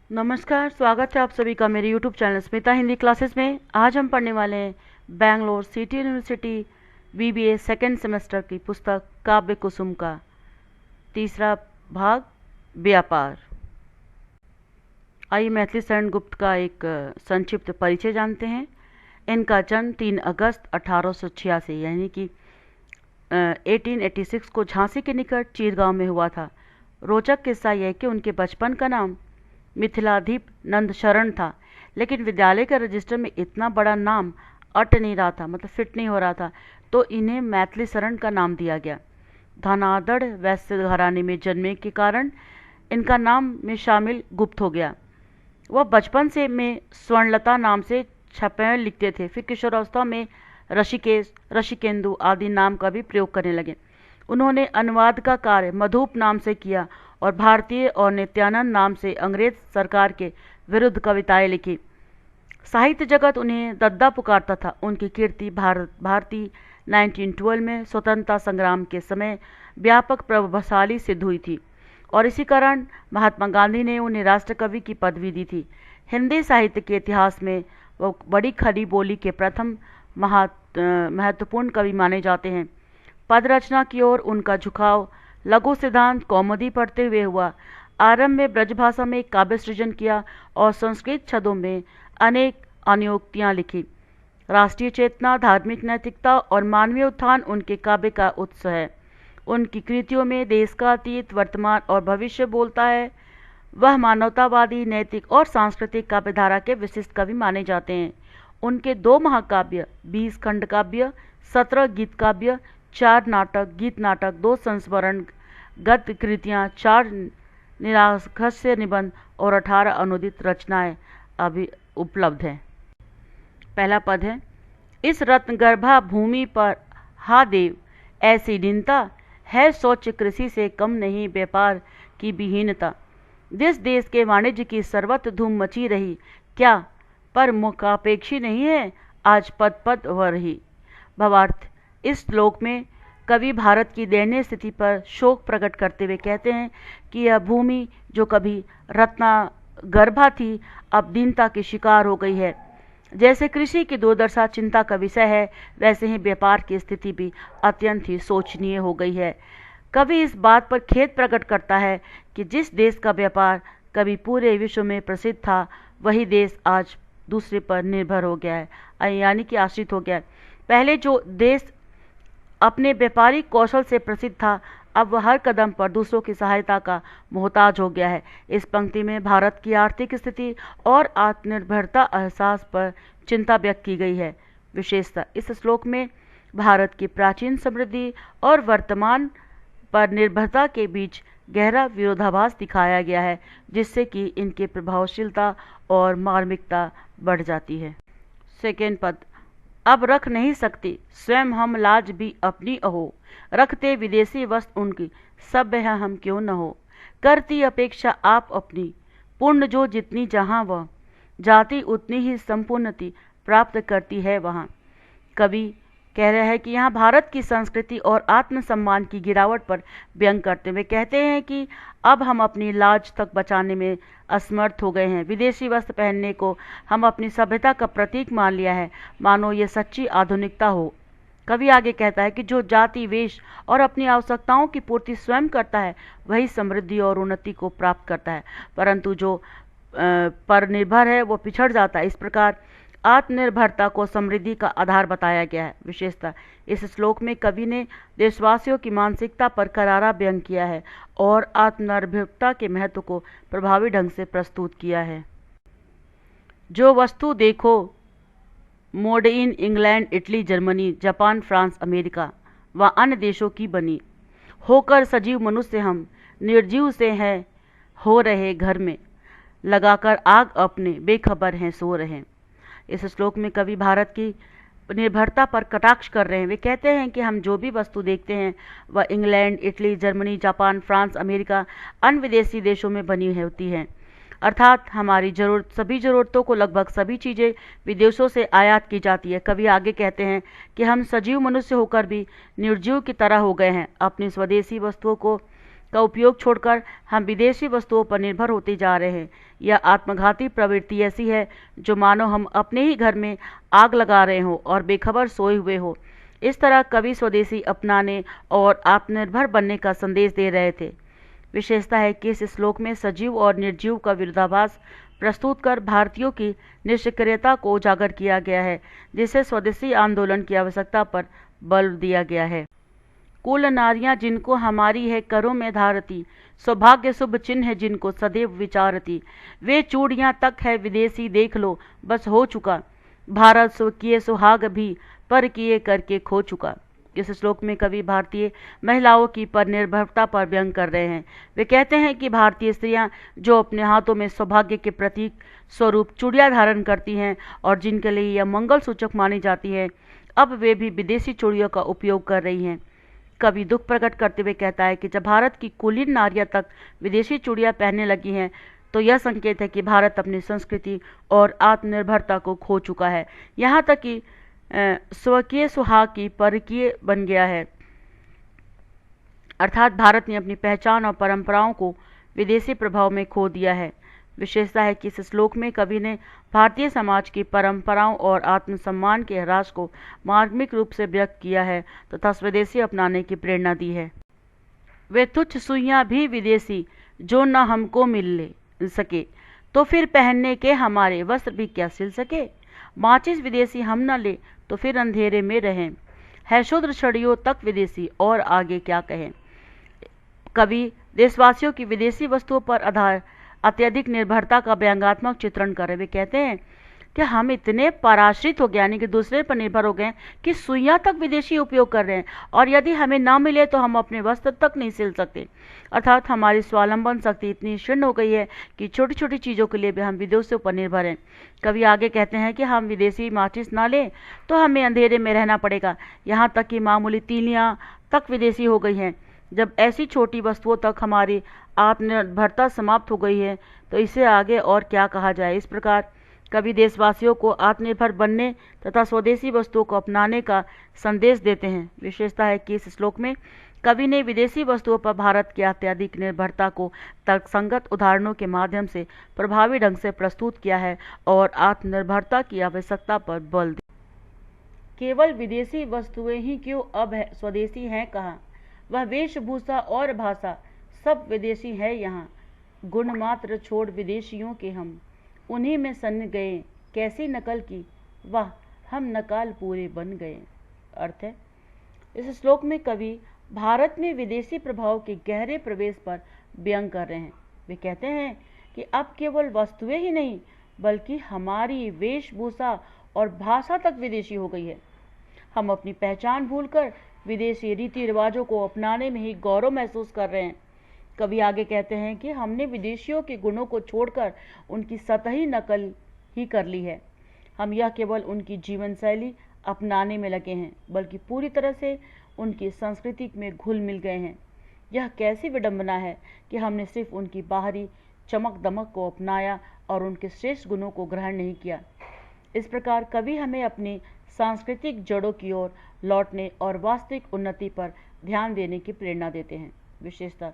नमस्कार, स्वागत है आप सभी का मेरे YouTube channel Smita Hindi classes में। आज हम पढ़ने वाले हैं Bangalore city university BBA second semester की पुस्तक काव्य कुसुम का तीसरा भाग व्यापार। आइए मैथिली शरण गुप्त का एक संक्षिप्त परिचय जानते हैं। इनका जन्म 3 अगस्त 1886 यानी कि 1886 को झांसी के निकट चीरगांव में हुआ था। रोचक किस्सा यह कि उनके बचपन का नाम मिथिलाधीप नंद शरण था, लेकिन विद्यालय के रजिस्टर में इतना बड़ा नाम अट नहीं रहा था, मतलब फिट नहीं हो रहा था, तो इन्हें मैथिली शरण का नाम दिया गया। धनाढ़ वैश्य घराने में जन्मे के कारण इनका नाम में शामिल गुप्त हो गया। वह बचपन से में स्वर्णलता नाम से छपाएं लिखते थे। फिर किशोरावस्था में ऋषिकेश, ऋषिकेंदु आदि नाम का भी प्रयोग करने लगे। उन्होंने अनुवाद का कार्य मधुप नाम से किया और भारतीय और नित्यानंद नाम से अंग्रेज सरकार के विरुद्ध कविताएं लिखी। साहित्य जगत उन्हें दद्दा पुकारता था। उनकी कीर्ति भारतीय 1912 में स्वतंत्रता संग्राम के समय व्यापक प्रभावशाली सिद्ध हुई थी और इसी कारण महात्मा गांधी ने उन्हें राष्ट्रकवि की पदवी दी थी। हिंदी साहित्य के इतिहास में वो बड़ी खड़ी बोली के प्रथम महत्वपूर्ण कवि माने जाते हैं। पद रचना की ओर उनका झुकाव लघु सिद्धांत कौमुदी पढ़ते हुए हुआ। आरंभ में ब्रजभाषा में काव्य सृजन किया और संस्कृत छंदों में अनेक अनुक्तियां लिखी। राष्ट्रीय चेतना, धार्मिक नैतिकता और मानवीय उत्थान उनके काव्य का उत्स है। उनकी कृतियों में देश का अतीत, वर्तमान और भविष्य बोलता है। वह मानवतावादी, नैतिक और सांस्कृतिक काव्यधारा के विशिष्ट कवि माने जाते हैं। उनके 2 महाकाव्य, 20 खंड काव्य, 17 गीत काव्य, 4 नाटक, गीत नाटक, 2 संस्मरण गद्य कृतियाँ, 4 निराकस्य निबंध और 18 अनुदित रचनाएं अभी उपलब्ध हैं। पहला पद है, इस रत्नगर्भा भूमि पर हा देव ऐसी दीनता है, सोच कृषि से कम नहीं व्यापार की विहीनता। देश देश के वाणिज्य की सर्वत्र धूम मची रही, क्या पर मुखापेक्षी नहीं है आज पद पद हो रही। भावार्थ, इस श्लोक में कवि भारत की दयनीय स्थिति पर शोक प्रकट करते हुए कहते हैं कि यह भूमि जो कभी रत्नगर्भा थी अब दीनता की शिकार हो गई है। जैसे कृषि की दुर्दशा चिंता का विषय है, वैसे ही व्यापार की स्थिति भी अत्यंत ही शोचनीय हो गई है। कवि इस बात पर खेद प्रकट करता है कि जिस देश का व्यापार कभी पूरे विश्व में प्रसिद्ध था, वही देश आज दूसरे पर निर्भर हो गया है, यानी कि आश्रित हो गया है। पहले जो देश अपने व्यापारिक कौशल से प्रसिद्ध था, अब वह हर कदम पर दूसरों की सहायता का मोहताज हो गया है। इस पंक्ति में भारत की आर्थिक स्थिति और आत्मनिर्भरता एहसास पर चिंता व्यक्त की गई है। विशेषतः इस श्लोक में भारत की प्राचीन समृद्धि और वर्तमान पर निर्भरता के बीच गहरा विरोधाभास दिखाया गया है, जिससे कि इनकी प्रभावशीलता और मार्मिकता बढ़ जाती है। सेकेंड पद, अब रख नहीं सकती स्वयं हम लाज भी अपनी अहो, रखते विदेशी वस्तु उनकी सभ्य है हम क्यों न हो। करती अपेक्षा आप अपनी पूर्ण जो जितनी जहाँ वह जाति उतनी ही संपूर्णति प्राप्त करती है वहाँ। कवि कह रहे हैं कि यहाँ भारत की संस्कृति और आत्मसम्मान की गिरावट पर व्यंग करते हुए कहते हैं कि अब हम अपनी लाज तक बचाने में असमर्थ हो गए हैं। विदेशी वस्त्र पहनने को हम अपनी सभ्यता का प्रतीक मान लिया है, मानो ये सच्ची आधुनिकता हो। कवि आगे कहता है कि जो जाति, वेश और अपनी आवश्यकताओं की पूर्ति स्वयं करता है, वही समृद्धि और उन्नति को प्राप्त करता है, परंतु जो पर निर्भर है वो पिछड़ जाता है। इस प्रकार आत्मनिर्भरता को समृद्धि का आधार बताया गया है। विशेषतः इस श्लोक में कवि ने देशवासियों की मानसिकता पर करारा व्यंग किया है और आत्मनिर्भरता के महत्व को प्रभावी ढंग से प्रस्तुत किया है। जो वस्तु देखो mode in England, Italy, Germany, Japan, France, America व अन्य देशों की बनी, होकर सजीव मनुष्य हम निर्जीव से हैं हो रहे घर में, लगाकर आग अपने बेखबर हैं सो रहे। इस श्लोक में कवि भारत की निर्भरता पर कटाक्ष कर रहे हैं। वे कहते हैं कि हम जो भी वस्तु देखते हैं वह England, Italy, Germany, Japan, France, America, अन्य विदेशी देशों में बनी होती हैं। अर्थात हमारी सभी ज़रूरतों को लगभग सभी चीज़ें विदेशों से आयात की जाती है। कवि आगे कहते हैं कि हम सजीव मनुष्य होकर भी निर्जीव की तरह हो गए हैं। अपनी स्वदेशी वस्तुओं को का उपयोग छोड़कर हम विदेशी वस्तुओं पर निर्भर होते जा रहे हैं। यह आत्मघाती प्रवृत्ति ऐसी है जो मानो हम अपने ही घर में आग लगा रहे हों और बेखबर सोए हुए हो। इस तरह कवि स्वदेशी अपनाने और आत्मनिर्भर बनने का संदेश दे रहे थे। विशेषता है कि इस श्लोक में सजीव और निर्जीव का विरोधाभास प्रस्तुत कर भारतीयों की निष्क्रियता को उजागर किया गया है, जिससे स्वदेशी आंदोलन की आवश्यकता पर बल दिया गया है। कुल नारियां जिनको हमारी है करों में धारती, सौभाग्य शुभ चिन्ह है जिनको सदैव विचारती, वे चूड़ियां तक है विदेशी देख लो बस हो चुका, भारत किए सुहाग भी पर किए करके खो चुका। इस श्लोक में कवि भारतीय महिलाओं की परनिर्भरता पर व्यंग कर रहे हैं। वे कहते हैं कि भारतीय स्त्रियां जो अपने हाथों में सौभाग्य के प्रतीक स्वरूप चूड़ियां धारण करती हैं और जिनके लिए यह मंगल सूचक मानी जाती है, अब वे भी विदेशी चूड़ियों का उपयोग कर रही हैं। कवि दुख प्रकट करते हुए कहता है कि जब भारत की कुलीन नारियां तक विदेशी चूड़ियां पहनने लगी हैं, तो यह संकेत है कि भारत अपनी संस्कृति और आत्मनिर्भरता को खो चुका है, यहाँ तक कि स्वकीय सुहाग की परकीय बन गया है। अर्थात भारत ने अपनी पहचान और परंपराओं को विदेशी प्रभाव में खो दिया है। विशेषता है कि इस श्लोक में कवि ने भारतीय समाज की परंपराओं और आत्मसम्मान के ह्रास को मार्मिक रूप से व्यक्त किया है तथा स्वदेशी अपनाने की प्रेरणा दी है। वे तुच्छ सुइयां भी विदेशी जो न हमको मिल सके, तो फिर पहनने के हमारे वस्त्र भी क्या सिल सके, माचिस विदेशी हम न ले तो फिर अंधेरे में रहें, है शूद्र छड़ियों तक विदेशी और आगे क्या कहें। कवि देशवासियों की विदेशी वस्तुओं पर अत्यधिक निर्भरता का व्यंग्यात्मक चित्रण कर रहे। वे कहते हैं कि हम इतने पराश्रित हो गए, यानी कि दूसरे पर निर्भर हो गए कि सुइयां तक विदेशी उपयोग कर रहे हैं, और यदि हमें ना मिले तो हम अपने वस्त्र तक नहीं सिल सकते। अर्थात हमारी स्वावलंबन शक्ति इतनी क्षीण हो गई है कि छोटी छोटी चीज़ों के लिए भी हम विदेशों पर निर्भर हैं। कवि आगे कहते हैं कि हम विदेशी माचिस ना लें तो हमें अंधेरे में रहना पड़ेगा, यहाँ तक कि मामूली तीलियाँ तक विदेशी हो गई हैं। जब ऐसी छोटी वस्तुओं तक हमारी आत्मनिर्भरता समाप्त हो गई है तो इसे आगे और क्या कहा जाए। इस प्रकार कवि देशवासियों को आत्मनिर्भर बनने तथा स्वदेशी वस्तुओं को अपनाने का संदेश देते हैं। विशेषता है कि इस श्लोक में कवि ने विदेशी वस्तुओं पर भारत की अत्यधिक निर्भरता को तर्कसंगत उदाहरणों के माध्यम से प्रभावी ढंग से प्रस्तुत किया है और आत्मनिर्भरता की आवश्यकता पर बल दिया। केवल विदेशी वस्तुएं ही क्यों, अब स्वदेशी हैं कहाँ, वह वेशभूषा और भाषा सब विदेशी है यहाँ, गुण मात्र छोड़ विदेशियों के हम, उन्हीं में सन गए कैसी नकल की, वाह हम नकाल पूरे बन गए। अर्थ है, इस श्लोक में कवि भारत में विदेशी प्रभाव के गहरे प्रवेश पर व्यंग कर रहे हैं। वे कहते हैं कि अब केवल वस्तुएं ही नहीं बल्कि हमारी वेशभूषा और भाषा तक विदेशी हो गई है। हम अपनी पहचान भूलकर विदेशी रीति रिवाजों को अपनाने में ही गौरव महसूस कर रहे हैं। कवि आगे कहते हैं कि हमने विदेशियों के गुणों को छोड़कर उनकी सतही नकल ही कर ली है। हम यह केवल उनकी जीवन शैली अपनाने में लगे हैं बल्कि पूरी तरह से उनकी संस्कृति में घुल मिल गए हैं। यह कैसी विडंबना है कि हमने सिर्फ उनकी बाहरी चमक दमक को अपनाया और उनके श्रेष्ठ गुणों को ग्रहण नहीं किया। इस प्रकार कवि हमें अपनी सांस्कृतिक जड़ों की ओर लौटने और वास्तविक उन्नति पर ध्यान देने की प्रेरणा देते हैं। विशेषता,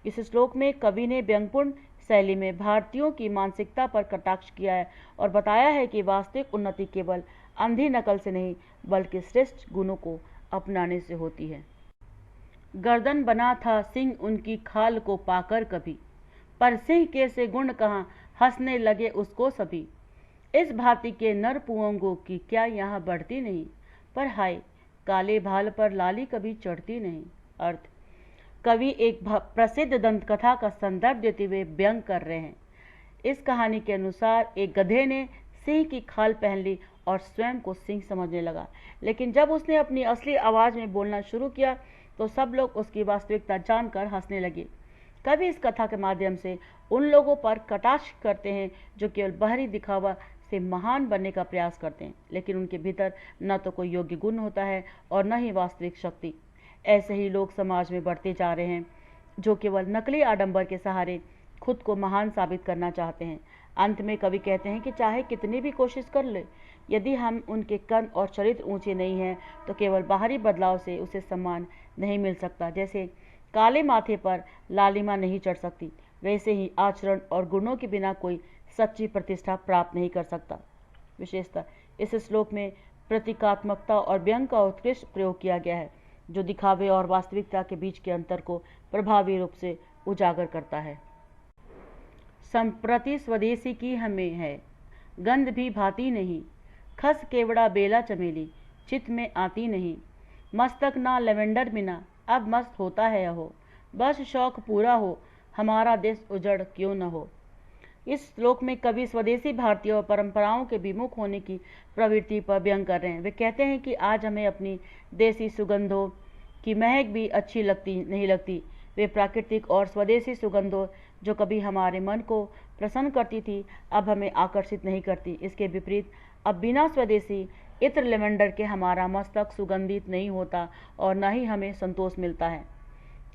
इस श्लोक में कवि ने व्यंग्यपूर्ण शैली में भारतीयों की मानसिकता पर कटाक्ष किया है और बताया है कि वास्तविक उन्नति केवल अंधी नकल से नहीं बल्कि श्रेष्ठ गुणों को अपनाने से होती है। गर्दन बना था सिंह उनकी खाल को पाकर कभी, पर सिंह के से गुण कहाँ हंसने लगे उसको सभी। इस भांति के नर पुअंगों की क्या यहाँ बढ़ती नहीं, पर हाय काले भाल पर लाली कभी चढ़ती नहीं। अर्थ, कवि एक प्रसिद्ध दंत कथा का संदर्भ देते हुए व्यंग कर रहे हैं। इस कहानी के अनुसार एक गधे ने सिंह की खाल पहन ली और स्वयं को सिंह समझने लगा, लेकिन जब उसने अपनी असली आवाज़ में बोलना शुरू किया तो सब लोग उसकी वास्तविकता जानकर हंसने लगे। कवि इस कथा के माध्यम से उन लोगों पर कटाक्ष करते हैं जो केवल बाहरी दिखावा से महान बनने का प्रयास करते हैं, लेकिन उनके भीतर न तो कोई योग्य गुण होता है और न ही वास्तविक शक्ति। ऐसे ही लोग समाज में बढ़ते जा रहे हैं जो केवल नकली आडंबर के सहारे खुद को महान साबित करना चाहते हैं। अंत में कवि कहते हैं कि चाहे कितनी भी कोशिश कर ले, यदि हम उनके कर्म और चरित्र ऊंचे नहीं हैं तो केवल बाहरी बदलाव से उसे सम्मान नहीं मिल सकता। जैसे काले माथे पर लालिमा नहीं चढ़ सकती, वैसे ही आचरण और गुणों के बिना कोई सच्ची प्रतिष्ठा प्राप्त नहीं कर सकता। विशेषतः इस श्लोक में प्रतीकात्मकता और व्यंग का उत्कृष्ट प्रयोग किया गया है, जो दिखावे और वास्तविकता के बीच के अंतर को प्रभावी रूप से उजागर करता है। संप्रति स्वदेशी की हमें है, गंध भी भाती नहीं, खस केवड़ा बेला चमेली, चित्त में आती नहीं, मस्तक ना लेवेंडर बिना, अब मस्त होता है हो, बस शौक पूरा हो, हमारा देश उजड़ क्यों न हो। इस श्लोक में कवि स्वदेशी भारतीय और परंपराओं के विमुख होने की प्रवृत्ति पर व्यंग कर रहे हैं। वे कहते हैं कि आज हमें अपनी देसी सुगंधों की महक भी अच्छी नहीं लगती। वे प्राकृतिक और स्वदेशी सुगंधों जो कभी हमारे मन को प्रसन्न करती थी, अब हमें आकर्षित नहीं करती। इसके विपरीत अब बिना स्वदेशी इत्र लेवेंडर के हमारा मस्तक सुगंधित नहीं होता और न ही हमें संतोष मिलता है।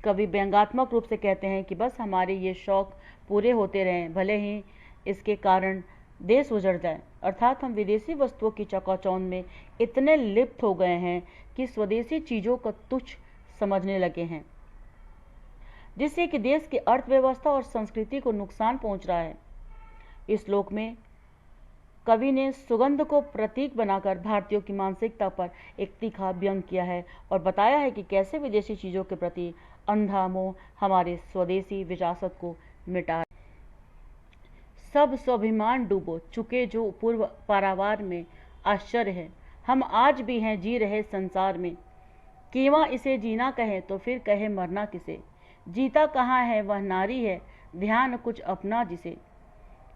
कवि व्यंगात्मक रूप से कहते हैं कि बस हमारे ये शौक पूरे होते रहें, भले ही इसके कारण देश उजड़ जाए। अर्थात हम विदेशी वस्तुओं की चकाचौंध में इतने लिप्त हो गए हैं कि स्वदेशी चीज़ों को तुच्छ समझने लगे हैं, जिससे कि देश की अर्थव्यवस्था और संस्कृति को नुकसान पहुंच रहा है। इस श्लोक में कवि ने सुगंध को प्रतीक बनाकर भारतीयों की मानसिकता पर एक तीखा व्यंग किया है और बताया है कि कैसे विदेशी चीज़ों के प्रति अंधा मोह हमारे स्वदेशी विरासत को मिटा। सब स्वाभिमान डूबो चुके जो पूर्व पारावार में, आश्चर्य है हम आज भी हैं जी रहे संसार में, कीवा इसे जीना कहे तो फिर कहे मरना किसे, जीता कहाँ है वह नारी है, ध्यान कुछ अपना जिसे।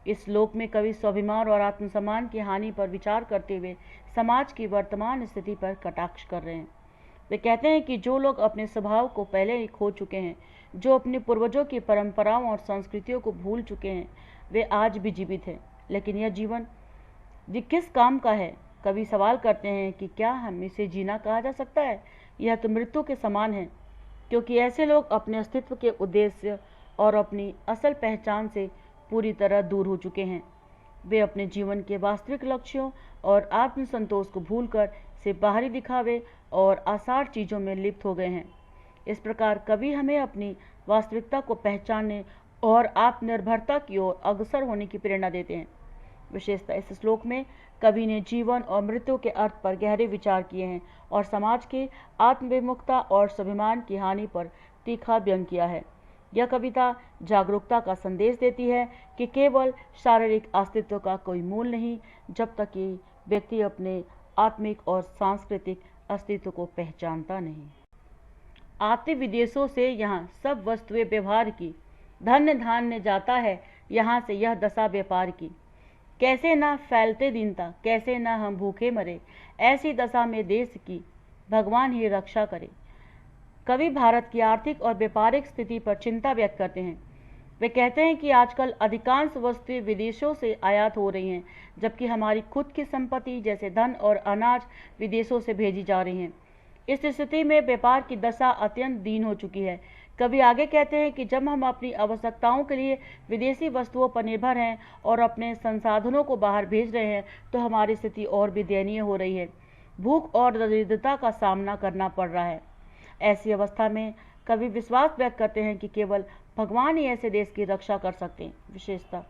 इस श्लोक में कवि स्वाभिमान और आत्मसम्मान की हानि पर विचार करते हुए समाज की वर्तमान स्थिति पर कटाक्ष कर रहे हैं। वे कहते हैं कि जो लोग अपने स्वभाव को पहले ही खो चुके हैं, जो अपने पूर्वजों की परंपराओं और संस्कृतियों को भूल चुके हैं, वे आज भी जीवित हैं, लेकिन यह जीवन किस काम का है। कवि सवाल करते हैं कि क्या हम इसे जीना कहा जा सकता है, यह तो मृत्यु के समान है, क्योंकि ऐसे लोग अपने अस्तित्व के उद्देश्य और अपनी असल पहचान से पूरी तरह दूर हो चुके हैं। वे अपने जीवन के वास्तविक लक्ष्यों और आत्मसंतोष को भूलकर सिर्फ बाहरी दिखावे और आसार चीज़ों में लिप्त हो गए हैं। इस प्रकार कवि हमें अपनी वास्तविकता को पहचानने और आत्मनिर्भरता की ओर अग्रसर होने की प्रेरणा देते हैं। विशेषतः इस श्लोक में कवि ने जीवन और मृत्यु के अर्थ पर गहरे विचार किए हैं और समाज की आत्मविमुखता और स्वाभिमान की हानि पर तीखा व्यंग किया है। यह कविता जागरूकता का संदेश देती है कि केवल शारीरिक अस्तित्व का कोई मूल नहीं, जब तक कि व्यक्ति अपने आत्मिक और सांस्कृतिक अस्तित्व को पहचानता नहीं। आते विदेशों से यहाँ सब वस्तुएं व्यवहार की, धन्य धान्य जाता है यहाँ से यह दशा व्यापार की। कैसे ना फैलते दीनता, कैसे ना हम भूखे मरे, ऐसी दशा में देश की भगवान ही रक्षा करे। कवि भारत की आर्थिक और व्यापारिक स्थिति पर चिंता व्यक्त करते हैं। वे कहते हैं कि आजकल अधिकांश वस्तुएं विदेशों से आयात हो रही हैं, जबकि हमारी खुद की संपत्ति जैसे धन और अनाज विदेशों से भेजी जा रही हैं। इस स्थिति में व्यापार की दशा अत्यंत दीन हो चुकी है। कवि आगे कहते हैं कि जब हम अपनी आवश्यकताओं के लिए विदेशी वस्तुओं पर निर्भर हैं और अपने संसाधनों को बाहर भेज रहे हैं, तो हमारी स्थिति और भी दयनीय हो रही है। भूख और दरिद्रता का सामना करना पड़ रहा है। ऐसी अवस्था में कवि विश्वास व्यक्त करते हैं कि केवल भगवान ही ऐसे देश की रक्षा कर सकते हैं। विशेषतः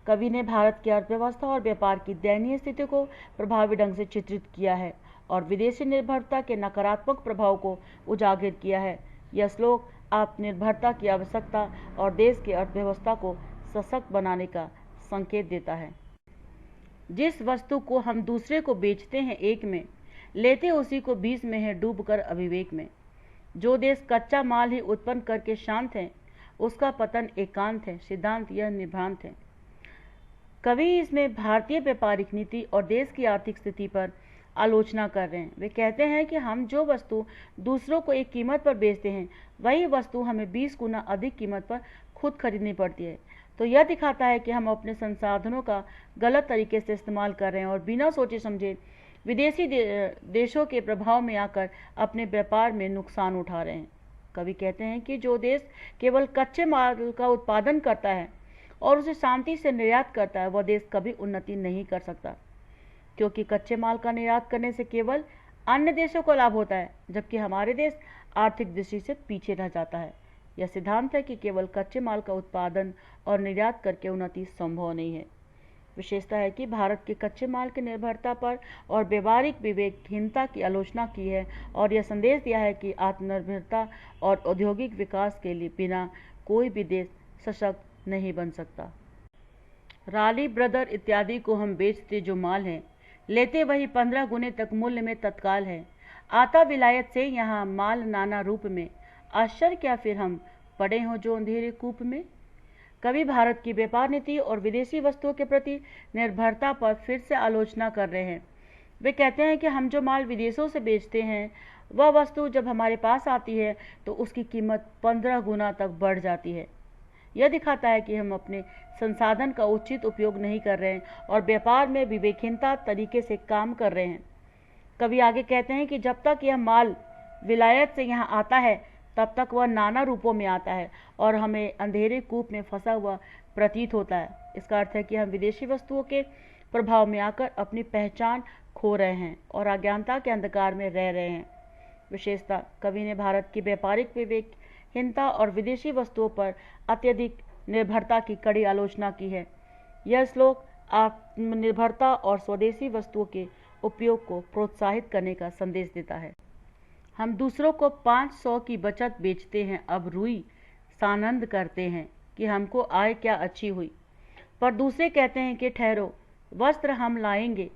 कवि ने भारत की अर्थव्यवस्था और व्यापार की दयनीय स्थिति को प्रभावी ढंग से चित्रित किया है और विदेशी निर्भरता के नकारात्मक प्रभाव को उजागर किया है। यह श्लोक आत्मनिर्भरता की आवश्यकता और देश की अर्थव्यवस्था को सशक्त बनाने का संकेत देता है। जिस वस्तु को हम दूसरे को बेचते हैं एक में, लेते उसी को 20 में है डूबकर अविवेक में। जो देश कच्चा माल ही उत्पन्न करके शांत है, उसका पतन एकांत है, सिद्धांत यह निभ्रांत है। कवि इसमें भारतीय व्यापारिक नीति और देश की आर्थिक स्थिति पर आलोचना कर रहे हैं। वे कहते हैं कि हम जो वस्तु दूसरों को एक कीमत पर बेचते हैं, वही वस्तु हमें 20 गुना अधिक कीमत पर खुद खरीदनी पड़ती है। तो यह दिखाता है कि हम अपने संसाधनों का गलत तरीके से इस्तेमाल कर रहे हैं और बिना सोचे समझे विदेशी देशों के प्रभाव में आकर अपने व्यापार में नुकसान उठा रहे हैं। कवि कहते हैं कि जो देश केवल कच्चे माल का उत्पादन करता है और उसे शांति से निर्यात करता है, वह देश कभी उन्नति नहीं कर सकता, क्योंकि कच्चे माल का निर्यात करने से केवल अन्य देशों को लाभ होता है, जबकि हमारे देश आर्थिक दृष्टि से पीछे रह जाता है। यह सिद्धांत है कि केवल कच्चे माल का उत्पादन और निर्यात करके उन्नति संभव नहीं है। विशेषता है कि भारत के कच्चे माल की निर्भरता पर और व्यवहारिक विवेकहीनता की आलोचना की है और यह संदेश दिया है कि आत्मनिर्भरता और औद्योगिक विकास के लिए बिना कोई भी देश सशक्त नहीं बन सकता। राली ब्रदर इत्यादि को हम बेचते जो माल है, लेते वही 15 गुने तक मूल्य में तत्काल है। आता विलायत से यहाँ माल नाना रूप में, आश्चर्य क्या फिर हम पड़े हों जो अंधेरे कूप में। कवि भारत की व्यापार नीति और विदेशी वस्तुओं के प्रति निर्भरता पर फिर से आलोचना कर रहे हैं। वे कहते हैं कि हम जो माल विदेशों से बेचते हैं, वह वस्तु जब हमारे पास आती है तो उसकी कीमत 15 गुना तक बढ़ जाती है। यह दिखाता है कि हम अपने संसाधन का उचित उपयोग नहीं कर रहे हैं और व्यापार में विवेकहीनता तरीके से काम कर रहे हैं। कवि आगे कहते हैं कि जब तक यह माल विलायत से यहाँ आता है तब तक वह नाना रूपों में आता है और हमें अंधेरे कूप में फंसा हुआ प्रतीत होता है। इसका अर्थ है कि हम विदेशी वस्तुओं के प्रभाव में आकर अपनी पहचान खो रहे हैं और अज्ञानता के अंधकार में रह रहे हैं। विशेषता, कवि ने भारत की व्यापारिक विवेकहीनता और विदेशी वस्तुओं पर अत्यधिक निर्भरता की कड़ी आलोचना की है। यह श्लोक आत्मनिर्भरता और स्वदेशी वस्तुओं के उपयोग को प्रोत्साहित करने का संदेश देता है। हम दूसरों को 500 की बचत बेचते हैं, अब रुई सानंद करते हैं कि हमको आय क्या अच्छी हुई। पर दूसरे कहते हैं कि ठहरो, वस्त्र हम लाएंगे,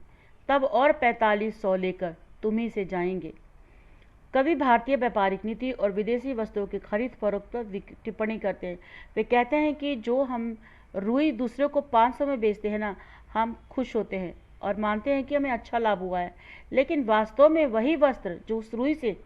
तब और 4500 लेकर तुम्ही से जाएंगे। कवि भारतीय व्यापारिक नीति और विदेशी वस्तुओं की खरीद फरोख्त पर टिप्पणी करते हैं। वे कहते हैं कि जो हम रुई दूसरों को 500 में बेचते हैं ना, हम खुश होते हैं और मानते हैं कि हमें अच्छा लाभ हुआ है, लेकिन वास्तव में वही वस्त्र जो उस रुई से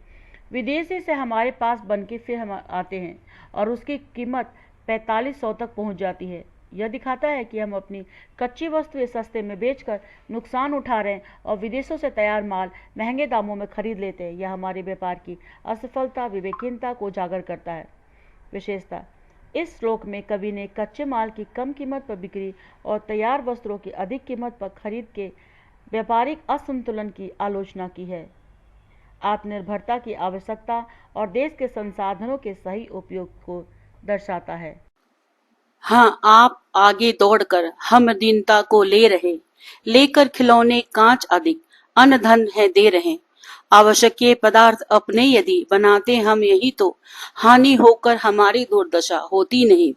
विदेशी से हमारे पास बन के फिर हम आते हैं और उसकी कीमत 4500 तक पहुंच जाती है। यह दिखाता है कि हम अपनी कच्ची वस्तुएं सस्ते में बेचकर नुकसान उठा रहे हैं और विदेशों से तैयार माल महंगे दामों में खरीद लेते हैं। यह हमारे व्यापार की असफलता, विवेकहीनता को उजागर करता है। विशेषता, इस श्लोक में कवि ने कच्चे माल की कम कीमत पर बिक्री और तैयार वस्त्रों की अधिक कीमत पर खरीद के व्यापारिक असंतुलन की आलोचना की है। आत्मनिर्भरता की आवश्यकता और देश के संसाधनों के सही उपयोग को दर्शाता है। हाँ, आप आगे दौड़कर हम दीनता को ले रहे, लेकर खिलौने कांच अधिक अन्न धन है दे रहे। आवश्यक पदार्थ अपने यदि बनाते हम यही तो हानि होकर हमारी दुर्दशा होती नहीं।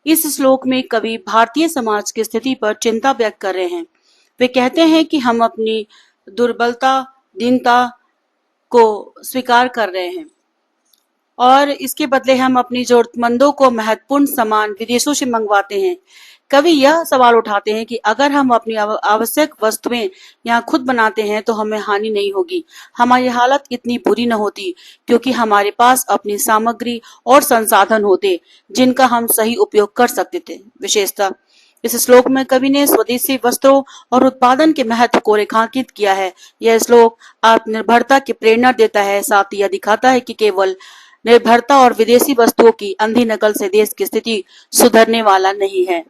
इस श्लोक में कवि भारतीय समाज की स्थिति पर चिंता व्यक्त कर रहे हैं। वे कहते हैं कि हम अपनी दुर्बलता, दीनता को स्वीकार कर रहे हैं और इसके बदले हम अपनी जरूरतमंदों को महत्वपूर्ण सामान विदेशों से मंगवाते हैं। कवि यह सवाल उठाते हैं कि अगर हम अपनी आवश्यक वस्तुएं यहाँ खुद बनाते हैं तो हमें हानि नहीं होगी, हमारी हालत इतनी बुरी न होती, क्योंकि हमारे पास अपनी सामग्री और संसाधन होते जिनका हम सही उपयोग कर सकते थे। विशेषता, इस श्लोक में कवि ने स्वदेशी वस्त्रों और उत्पादन के महत्व को रेखांकित किया है। यह श्लोक आत्मनिर्भरता की प्रेरणा देता है, साथ ही यह दिखाता है कि केवल निर्भरता और विदेशी वस्तुओं की अंधी नकल से देश की स्थिति सुधरने वाला नहीं है।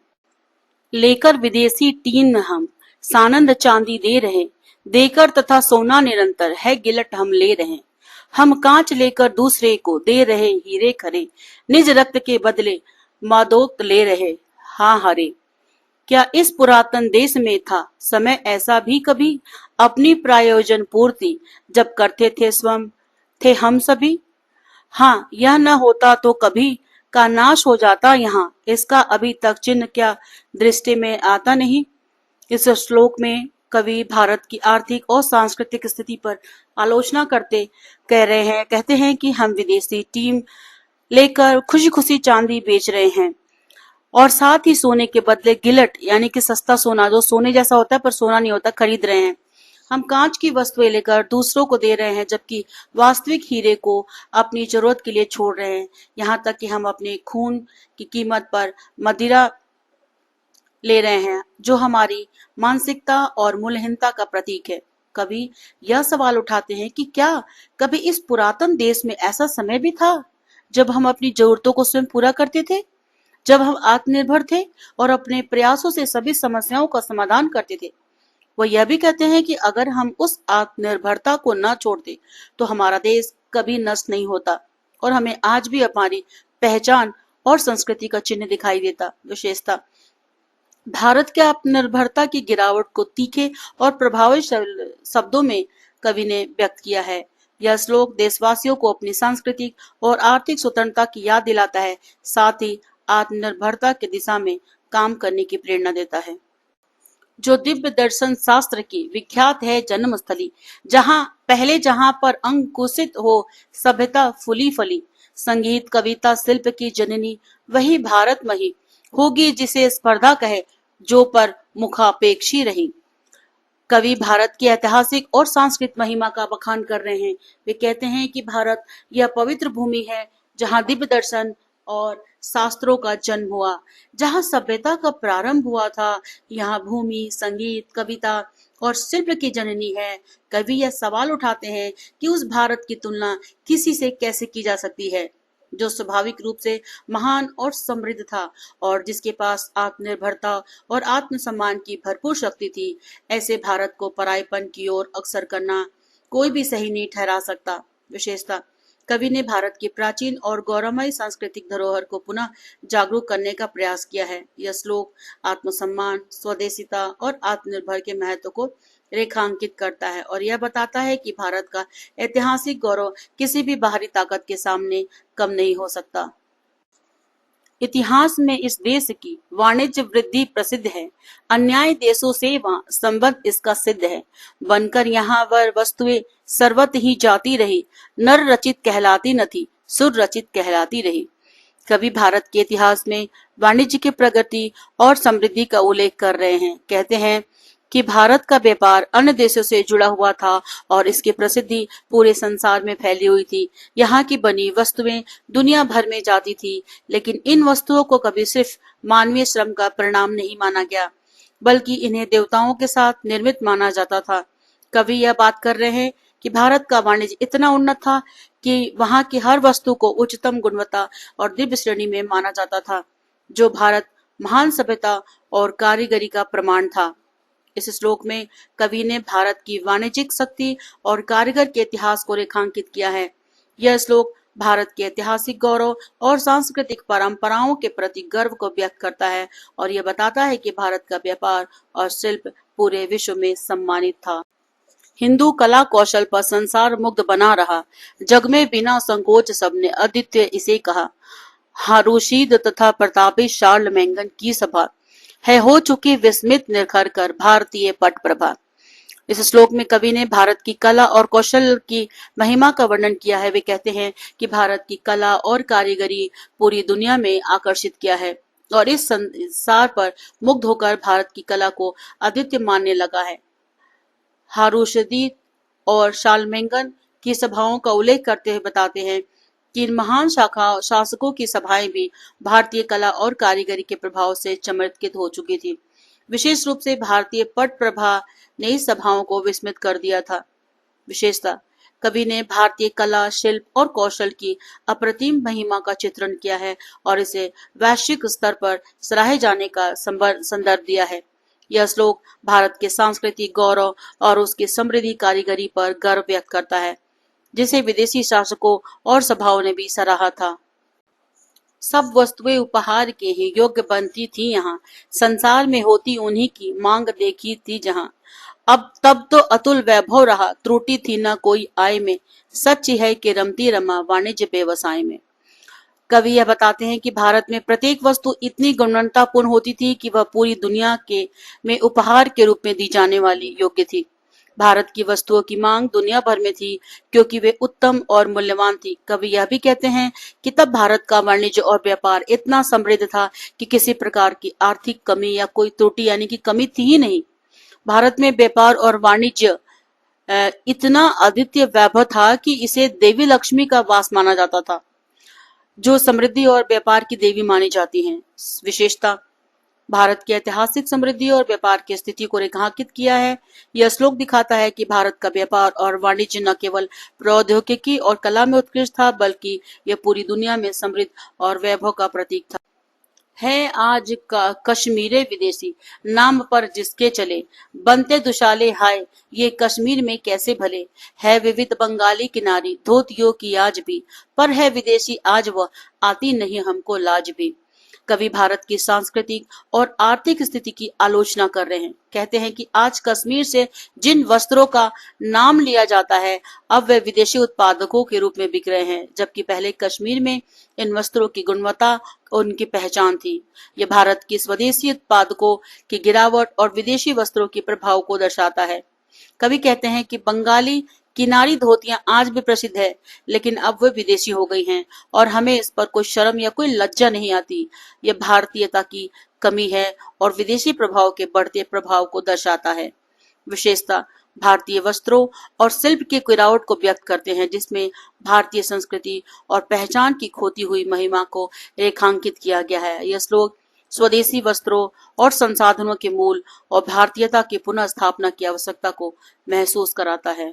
लेकर विदेशी टीन हम सानंद चांदी दे रहे, देकर तथा सोना निरंतर है गिलट हम ले रहे। हम कांच लेकर दूसरे को दे रहे हीरे खरे, निज रक्त के बदले मादोक्त ले रहे। हाँ हरे, क्या इस पुरातन देश में था समय ऐसा भी कभी, अपनी प्रयोजन पूर्ति जब करते थे स्वयं थे हम सभी। हाँ, यह न होता तो कभी का नाश हो जाता यहाँ, इसका अभी तक चिन्ह क्या दृष्टि में आता नहीं। इस श्लोक में कवि भारत की आर्थिक और सांस्कृतिक स्थिति पर आलोचना कहते हैं कि हम विदेशी टीम लेकर खुशी खुशी चांदी बेच रहे हैं और साथ ही सोने के बदले गिलट यानी कि सस्ता सोना, जो सोने जैसा होता है पर सोना नहीं होता, खरीद रहे हैं। हम कांच की वस्तुएं लेकर दूसरों को दे रहे हैं, जबकि वास्तविक हीरे को अपनी जरूरत के लिए छोड़ रहे हैं। यहाँ तक कि हम अपने खून की कीमत पर मदिरा ले रहे हैं, जो हमारी मानसिकता और मूल्यहीनता का प्रतीक है। कवि यह सवाल उठाते हैं कि क्या कभी इस पुरातन देश में ऐसा समय भी था जब हम अपनी जरूरतों को स्वयं पूरा करते थे, जब हम आत्मनिर्भर थे और अपने प्रयासों से सभी समस्याओं का समाधान करते थे। वो यह भी कहते हैं कि अगर हम उस आत्मनिर्भरता को न छोड़ते तो हमारा देश कभी नष्ट नहीं होता और हमें आज भी हमारी पहचान और संस्कृति का चिन्ह दिखाई देता। विशेषता भारत के आत्मनिर्भरता की गिरावट को तीखे और प्रभावी शब्दों में कवि ने व्यक्त किया है। यह श्लोक देशवासियों को अपनी सांस्कृतिक और आर्थिक स्वतंत्रता की याद दिलाता है, साथ ही आत्मनिर्भरता की दिशा में काम करने की प्रेरणा देता है। जो दिव्य दर्शन शास्त्र की विख्यात है जन्मस्थली, जहां पर अंकुशित हो सभ्यता फूली फली, संगीत कविता शिल्प की जननी वही भारत मही होगी जिसे स्पर्धा कहे जो पर मुखापेक्षी रही। कवि भारत की ऐतिहासिक और सांस्कृतिक महिमा का बखान कर रहे हैं। वे कहते हैं कि भारत यह पवित्र भूमि है जहां दिव्य दर्शन और शास्त्रों का जन्म हुआ, जहां सभ्यता का प्रारंभ हुआ था। यहाँ भूमि संगीत कविता और शिल्प की जननी है। कवि यह सवाल उठाते हैं कि उस भारत की तुलना किसी से कैसे की जा सकती है जो स्वाभाविक रूप से महान और समृद्ध था और जिसके पास आत्मनिर्भरता और आत्मसम्मान की भरपूर शक्ति थी। ऐसे भारत को परायपन की ओर अग्रसर करना कोई भी सही नहीं ठहरा सकता। विशेषता कवि ने भारत की प्राचीन और गौरवमयी सांस्कृतिक धरोहर को पुनः जागरूक करने का प्रयास किया है। यह श्लोक आत्मसम्मान स्वदेशिता और आत्मनिर्भर के महत्व को रेखांकित करता है और यह बताता है कि भारत का ऐतिहासिक गौरव किसी भी बाहरी ताकत के सामने कम नहीं हो सकता। इतिहास में इस देश की वाणिज्य वृद्धि प्रसिद्ध है। अन्याय देशों से संबंध इसका सिद्ध है। बनकर यहाँ वर वस्तुएं सर्वत ही जाती रही, नर रचित कहलाती न थी, सुर रचित कहलाती रही। कवि भारत के इतिहास में वाणिज्य की प्रगति और समृद्धि का उल्लेख कर रहे हैं। कहते हैं कि भारत का व्यापार अन्य देशों से जुड़ा हुआ था और इसकी प्रसिद्धि पूरे संसार में फैली हुई थी। यहाँ की बनी वस्तुएं दुनिया भर में जाती थी, लेकिन इन वस्तुओं को कभी सिर्फ मानवीय श्रम का परिणाम नहीं माना गया, बल्कि इन्हें देवताओं के साथ निर्मित माना जाता था। कवि यह बात कर रहे हैं कि भारत का वाणिज्य इतना उन्नत था कि वहां की हर वस्तु को उच्चतम गुणवत्ता और दिव्य श्रेणी में माना जाता था, जो भारत महान सभ्यता और कारीगरी का प्रमाण था। इस श्लोक में कवि ने भारत की वाणिज्यिक शक्ति और कारीगर के इतिहास को रेखांकित किया है। यह श्लोक भारत के ऐतिहासिक गौरव और सांस्कृतिक परंपराओं के प्रति गर्व को व्यक्त करता है और यह बताता है कि भारत का व्यापार और शिल्प पूरे विश्व में सम्मानित था। हिंदू कला कौशल पर संसार मुग्ध बना रहा, जग में बिना संकोच सबने अद्वितीय इसे कहा। हारूशीद तथा प्रतापी शार्लमेगन की सभा है हो चुकी विस्मित निरखर कर भारतीय पट प्रभा। इस श्लोक में कवि ने भारत की कला और कौशल की महिमा का वर्णन किया है। वे कहते हैं कि भारत की कला और कारीगरी पूरी दुनिया में आकर्षित किया है और इस संसार पर मुग्ध होकर भारत की कला को अद्वितीय मानने लगा है। हारूशदीद और शार्लमेगन की सभाओं का उल्लेख करते हुए बताते हैं कि इन महान शासकों की सभाएं भी भारतीय कला और कारीगरी के प्रभाव से चमत्कृत हो चुकी थी। विशेष रूप से भारतीय पट प्रभा ने इस सभाओं को विस्मित कर दिया था। विशेषता कवि ने भारतीय कला शिल्प और कौशल की अप्रतिम महिमा का चित्रण किया है और इसे वैश्विक स्तर पर सराहे जाने का संदर्भ दिया है। यह श्लोक भारत के सांस्कृतिक गौरव और उसकी समृद्धि कारीगरी पर गर्व व्यक्त करता है, जिसे विदेशी शासकों और सभाओं ने भी सराहा था। सब वस्तुएं उपहार के ही योग्य बनती थी यहाँ, संसार में होती उन्हीं की मांग देखी थी जहाँ। अब तब तो अतुल वैभव रहा, त्रुटि थी न कोई आय में, सच है कि रमती रमा वाणिज्य व्यवसाय में। कवि यह बताते हैं कि भारत में प्रत्येक वस्तु इतनी गुणवत्तापूर्ण होती थी कि वह पूरी दुनिया के में उपहार के रूप में दी जाने वाली योग्य थी। भारत की वस्तुओं की मांग दुनिया भर में थी क्योंकि वे उत्तम और मूल्यवान थी। कवि यह भी कहते हैं कि तब भारत का वाणिज्य और व्यापार इतना समृद्ध था कि किसी प्रकार की आर्थिक कमी या कोई त्रुटि यानी कि कमी थी ही नहीं। भारत में व्यापार और वाणिज्य इतना अद्वितीय वैभव था कि इसे देवी लक्ष्मी का वास माना जाता था, जो समृद्धि और व्यापार की देवी मानी जाती हैं। विशेषता भारत की ऐतिहासिक समृद्धि और व्यापार की स्थिति को रेखांकित किया है। यह श्लोक दिखाता है कि भारत का व्यापार और वाणिज्य न केवल प्रौद्योगिकी और कला में उत्कृष्ट था, बल्कि यह पूरी दुनिया में समृद्ध और वैभव का प्रतीक था। है आज का कश्मीरे विदेशी, नाम पर जिसके चले, बनते दुशाले हाय ये कश्मीर में कैसे भले। है विविध बंगाली किनारी धोतियों की आज भी, पर है विदेशी आज वह, आती नहीं हमको लाज भी। कवि भारत की सांस्कृतिक और आर्थिक स्थिति की आलोचना कर रहे हैं। कहते हैं कि आज कश्मीर से जिन वस्त्रों का नाम लिया जाता है, अब वे विदेशी उत्पादकों के रूप में बिक रहे हैं, जबकि पहले कश्मीर में इन वस्त्रों की गुणवत्ता और उनकी पहचान थी। यह भारत की स्वदेशी उत्पादकों की गिरावट और विदेशी वस्त्रों के प्रभाव को दर्शाता है। कवि कहते हैं कि बंगाली किनारी धोतियां आज भी प्रसिद्ध है, लेकिन अब वे विदेशी हो गई हैं और हमें इस पर कोई शर्म या कोई लज्जा नहीं आती। यह भारतीयता की कमी है और विदेशी प्रभाव के बढ़ते प्रभाव को दर्शाता है। विशेषता भारतीय वस्त्रों और शिल्प की गिरावट को व्यक्त करते हैं, जिसमें भारतीय संस्कृति और पहचान की खोती हुई महिमा को रेखांकित किया गया है। यह श्लोक स्वदेशी वस्त्रों और संसाधनों के मूल और भारतीयता की पुनः स्थापना की आवश्यकता को महसूस कराता है।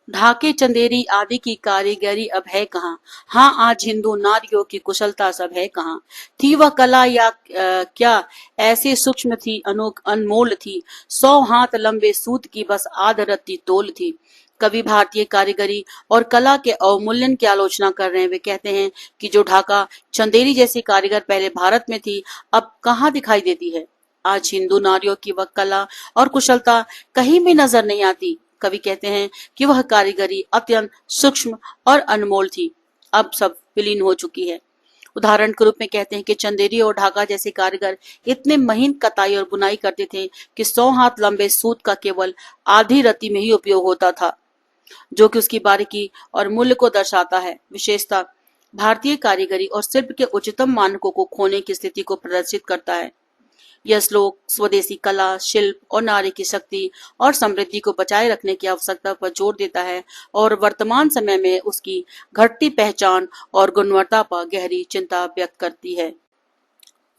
ढाके चंदेरी आदि की कारीगरी अब है कहाँ, हाँ आज हिंदू नारियों की कुशलता सब है कहाँ। थी वह कला या क्या ऐसे सूक्ष्म थी, अनमोल थी, 100 हाथ लंबे सूत की बस आध रत्ती तोल थी। कवि भारतीय कारीगरी और कला के अवमूल्यन की आलोचना कर रहे हैं। वे कहते हैं कि जो ढाका चंदेरी जैसी कारीगर पहले भारत में थी, अब कहाँ दिखाई देती है। आज हिंदू नारियों की वह कला और कुशलता कहीं भी नजर नहीं आती। कवि कहते हैं कि वह कारीगरी अत्यंत सूक्ष्म और अनमोल थी, अब सब विलीन हो चुकी है। उदाहरण के रूप में कहते हैं कि चंदेरी और ढाका जैसे कारीगर इतने महीन कताई और बुनाई करते थे कि 100 हाथ लंबे सूत का केवल आधी रत्ती में ही उपयोग होता था, जो कि उसकी बारीकी और मूल्य को दर्शाता है। विशेषता भारतीय कारीगरी और शिल्प के उच्चतम मानकों को खोने की स्थिति को प्रदर्शित करता है। यह श्लोक स्वदेशी कला, शिल्प और नारी की शक्ति और समृद्धि को बचाए रखने की आवश्यकता पर जोर देता है और वर्तमान समय में उसकी घटती पहचान और गुणवत्ता पर गहरी चिंता व्यक्त करती है।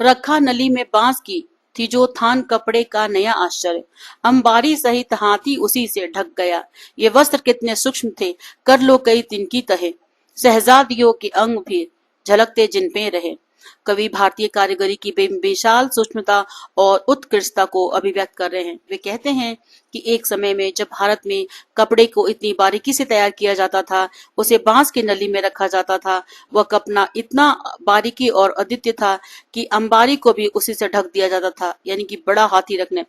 रखा नली में बांस की थी जो थान कपड़े का नया आश्चर्य, अंबारी सहित हाथी उसी से ढक गया। ये वस्त्र कितने सूक्ष्म थे, कर लो कई तिनकी तहे, शहजादियों के अंग भी झलकते जिन पे रहे। कवि भारतीय कारीगरी की विशाल सूक्ष्मता और उत्कृष्टता को अभिव्यक्त कर रहे हैं। वे कहते हैं कि एक समय में जब भारत में कपड़े को इतनी बारीकी से तैयार किया जाता था, उसे बांस की नली में रखा जाता था, वह कपड़ा इतना बारीकी और अद्वितीय था कि अंबारी को भी उसी से ढक दिया जाता था, यानी कि बड़ा हाथी रखने।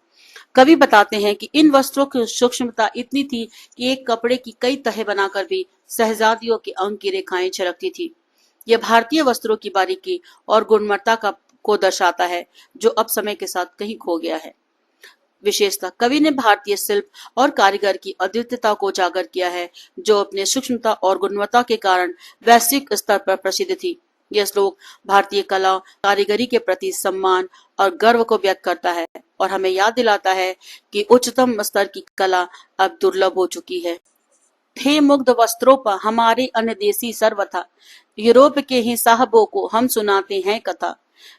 कवि बताते हैं कि इन वस्त्रों की सूक्ष्मता इतनी थी कि एक कपड़े की कई तहें बनाकर भी शहजादियों के अंग की रेखाएं झलकती थी। यह भारतीय वस्त्रों की बारीकी और गुणवत्ता को दर्शाता है, जो अब समय के साथ कहीं खो गया है। विशेषता कवि ने भारतीय शिल्प और कारीगर की अद्वितीयता को उजागर किया है, जो अपने सूक्ष्मता और गुणवत्ता के कारण वैश्विक स्तर पर प्रसिद्ध थी। यह श्लोक भारतीय कला कारीगरी के प्रति सम्मान और गर्व को व्यक्त करता है और हमें याद दिलाता है कि उच्चतम स्तर की कला अब दुर्लभ हो चुकी है। थे मुग्ध वस्त्रों पर हमारे अन्य देसी सर्वथा, यूरोप के ही साहबों को हम सुनाते हैं कथा।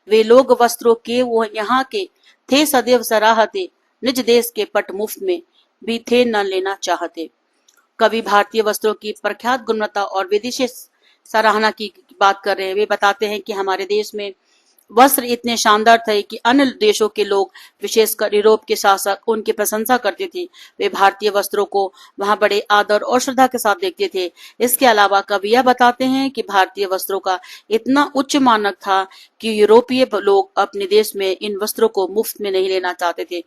वे लोग वस्त्रों के वो यहाँ के थे सदैव सराहते, निज देश के पट मुफ्त में भी थे न लेना चाहते। कवि भारतीय वस्त्रों की प्रख्यात गुणवत्ता और विदेशी सराहना की बात कर रहे हैं। वे बताते हैं कि हमारे देश में वस्त्र इतने शानदार थे कि अन्य देशों के लोग, विशेषकर यूरोप के शासक, उनकी प्रशंसा करते थे। वे भारतीय वस्त्रों को वहां बड़े आदर और श्रद्धा के साथ देखते थे। इसके अलावा कवि यह बताते हैं कि भारतीय वस्त्रों का इतना उच्च मानक था कि यूरोपीय लोग अपने देश में इन वस्त्रों को मुफ्त में नहीं लेना चाहते थे,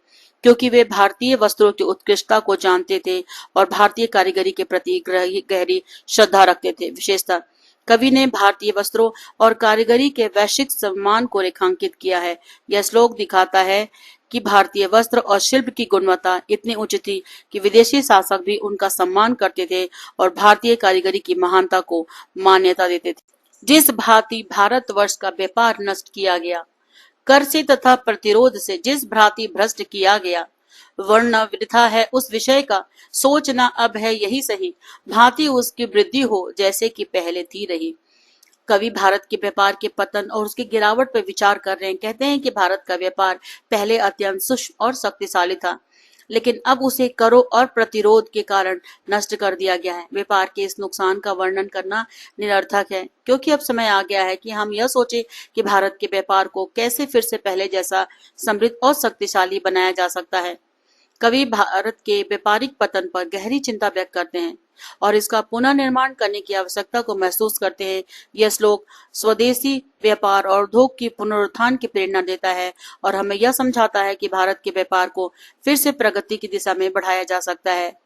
क्योंकि वे भारतीय वस्त्रों की उत्कृष्टता को जानते थे और भारतीय कारीगरी के प्रति गहरी श्रद्धा रखते थे। विशेषता कवि ने भारतीय वस्त्रों और कारीगरी के वैश्विक सम्मान को रेखांकित किया है। यह श्लोक दिखाता है कि भारतीय वस्त्र और शिल्प की गुणवत्ता इतनी उच्च थी कि विदेशी शासक भी उनका सम्मान करते थे और भारतीय कारीगरी की महानता को मान्यता देते थे। जिस भांति भारतवर्ष का व्यापार नष्ट किया गया, कर से तथा प्रतिरोध से जिस भांति भ्रष्ट किया गया, वर्ण वृथा है उस विषय का, सोचना अब है यही सही, भांति उसकी वृद्धि हो जैसे कि पहले थी रही। कवि भारत के व्यापार के पतन और उसकी गिरावट पर विचार कर रहे हैं। कहते हैं कि भारत का व्यापार पहले अत्यंत सूक्ष्म और शक्तिशाली था, लेकिन अब उसे करों और प्रतिरोध के कारण नष्ट कर दिया गया है। व्यापार के इस नुकसान का वर्णन करना निरर्थक है, क्योंकि अब समय आ गया है कि हम यह सोचें कि भारत के व्यापार को कैसे फिर से पहले जैसा समृद्ध और शक्तिशाली बनाया जा सकता है। कवि भारत के व्यापारिक पतन पर गहरी चिंता व्यक्त करते हैं और इसका पुनर्निर्माण करने की आवश्यकता को महसूस करते हैं। यह श्लोक स्वदेशी व्यापार और उद्योग की पुनरुत्थान की प्रेरणा देता है और हमें यह समझाता है कि भारत के व्यापार को फिर से प्रगति की दिशा में बढ़ाया जा सकता है।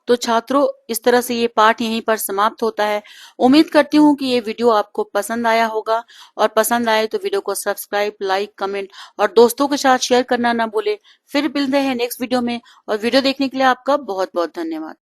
तो छात्रों, इस तरह से ये पाठ यहीं पर समाप्त होता है। उम्मीद करती हूँ कि ये वीडियो आपको पसंद आया होगा, और पसंद आए तो वीडियो को सब्सक्राइब, लाइक, कमेंट और दोस्तों के साथ शेयर करना ना भूलें। फिर मिलते हैं नेक्स्ट वीडियो में, और वीडियो देखने के लिए आपका बहुत बहुत धन्यवाद।